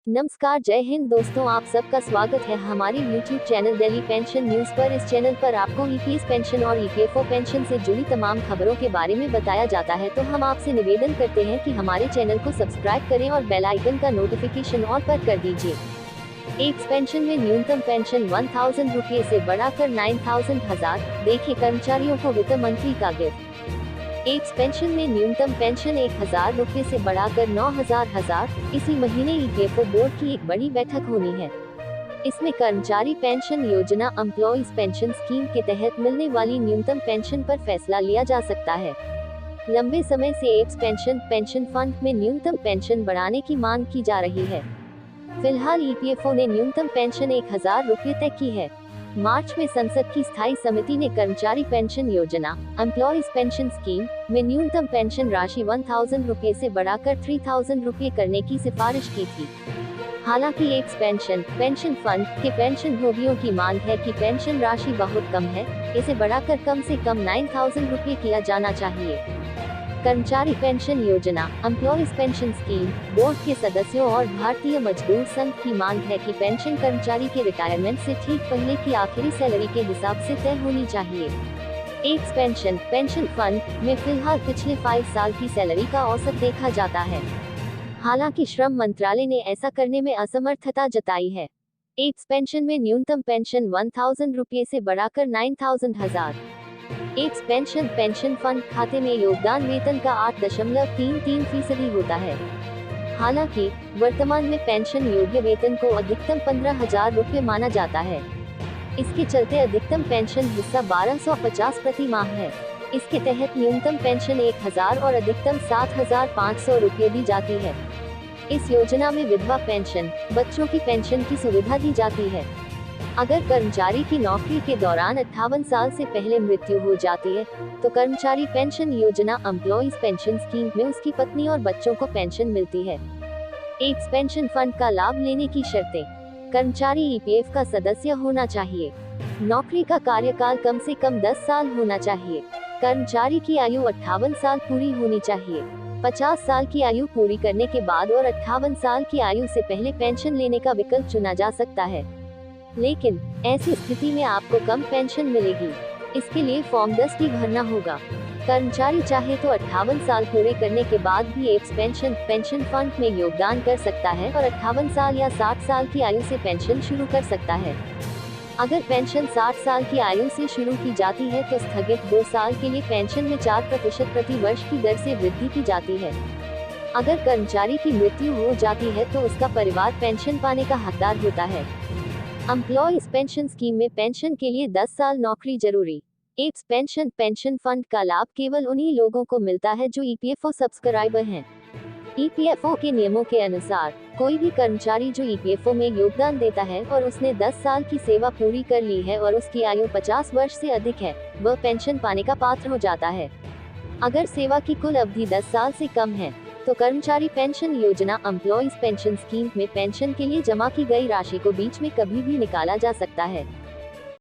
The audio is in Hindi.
नमस्कार, जय हिंद दोस्तों, आप सबका स्वागत है हमारे YouTube channel Delhi pension news पर। इस चैनल पर आपको ईपीएस पेंशन और ईपीएफओ पेंशन से जुड़ी तमाम खबरों के बारे में बताया जाता है। तो हम आपसे निवेदन करते हैं कि हमारे चैनल को सब्सक्राइब करें और बेल आइकन का नोटिफिकेशन ऑल पर कर दीजिए। एक पेंशन में न्यूनतम पेंशन 1000 रुपये से बढ़ाकर 9000 देखे कर्मचारियों को वित्त मंत्री का गिफ्ट। एक पेंशन में न्यूनतम पेंशन 1000 रुपये से बढ़ाकर 9000। इसी महीने ईपीएफओ बोर्ड की एक बड़ी बैठक होनी है। इसमें कर्मचारी पेंशन योजना एम्प्लॉइज पेंशन स्कीम के तहत मिलने वाली न्यूनतम पेंशन पर फैसला लिया जा सकता है। लंबे समय से एप्स पेंशन फंड में न्यूनतम पेंशन बढ़ाने की मांग की जा रही है। फिलहाल ईपीएफओ ने न्यूनतम पेंशन 1000 रुपये तय की है। मार्च में संसद की स्थायी समिति ने कर्मचारी पेंशन योजना एम्प्लॉइज पेंशन स्कीम में न्यूनतम पेंशन राशि 1000 रुपये से बढ़ाकर 3000 रुपये करने की सिफारिश की थी। हालांकि एक पेंशन फंड के पेंशन भोगियों की मांग है कि पेंशन राशि बहुत कम है, इसे बढ़ाकर कम से कम 9000 रुपये किया जाना चाहिए। कर्मचारी पेंशन योजना एम्प्लॉइज पेंशन स्कीम बोर्ड के सदस्यों और भारतीय मजदूर संघ की मांग है कि पेंशन कर्मचारी के रिटायरमेंट से ठीक पहले की आखिरी सैलरी के हिसाब से तय होनी चाहिए। एक पेंशन फंड में फिलहाल पिछले 5 साल की सैलरी का औसत देखा जाता है। हालांकि श्रम मंत्रालय ने ऐसा करने में असमर्थता जताई है। एक पेंशन में न्यूनतम पेंशन 1000 रुपये से बढ़ाकर 9000। एक पेंशन फंड खाते में योगदान वेतन का 8.33% होता है। हालांकि वर्तमान में पेंशन योग्य वेतन को अधिकतम 15,000 रुपये माना जाता है। इसके चलते अधिकतम पेंशन हिस्सा 1250 प्रति माह है। इसके तहत न्यूनतम पेंशन 1000 और अधिकतम 7500 रुपये दी जाती है। इस योजना में विधवा पेंशन, बच्चों की पेंशन की सुविधा दी जाती है। अगर कर्मचारी की नौकरी के दौरान 58 साल से पहले मृत्यु हो जाती है, तो कर्मचारी पेंशन योजना एम्प्लॉइज पेंशन स्कीम में उसकी पत्नी और बच्चों को पेंशन मिलती है। एक पेंशन फंड का लाभ लेने की शर्तें: कर्मचारी ईपीएफ का सदस्य होना चाहिए। नौकरी का कार्यकाल कम से कम 10 साल होना चाहिए। कर्मचारी की आयु 58 साल पूरी होनी चाहिए। 50 साल की आयु पूरी करने के बाद और 58 साल की आयु से पहले पेंशन लेने का विकल्प चुना जा सकता है, लेकिन ऐसी स्थिति में आपको कम पेंशन मिलेगी। इसके लिए फॉर्म 10 भी भरना होगा। कर्मचारी चाहे तो 58 साल पूरे करने के बाद भी एक पेंशन फंड में योगदान कर सकता है और 58 साल या 60 साल की आयु से पेंशन शुरू कर सकता है। अगर पेंशन 60 साल की आयु से शुरू की जाती है तो स्थगित 2 साल के लिए पेंशन में 4% प्रति वर्ष की दर से वृद्धि की जाती है। अगर कर्मचारी की मृत्यु हो जाती है तो उसका परिवार पेंशन पाने का हकदार होता है। एम्प्लॉइज पेंशन स्कीम में पेंशन के लिए 10 साल नौकरी जरूरी। एक पेंशन फंड का लाभ केवल उन्हीं लोगों को मिलता है जो ईपीएफओ सब्सक्राइबर हैं। ईपीएफओ के नियमों के अनुसार कोई भी कर्मचारी जो ईपीएफओ में योगदान देता है और उसने 10 साल की सेवा पूरी कर ली है और उसकी आयु 50 वर्ष से अधिक है, वह पेंशन पाने का पात्र हो जाता है। अगर सेवा की कुल अवधि 10 साल से कम है, तो कर्मचारी पेंशन योजना एम्प्लॉइज पेंशन स्कीम में पेंशन के लिए जमा की गई राशि को बीच में कभी भी निकाला जा सकता है।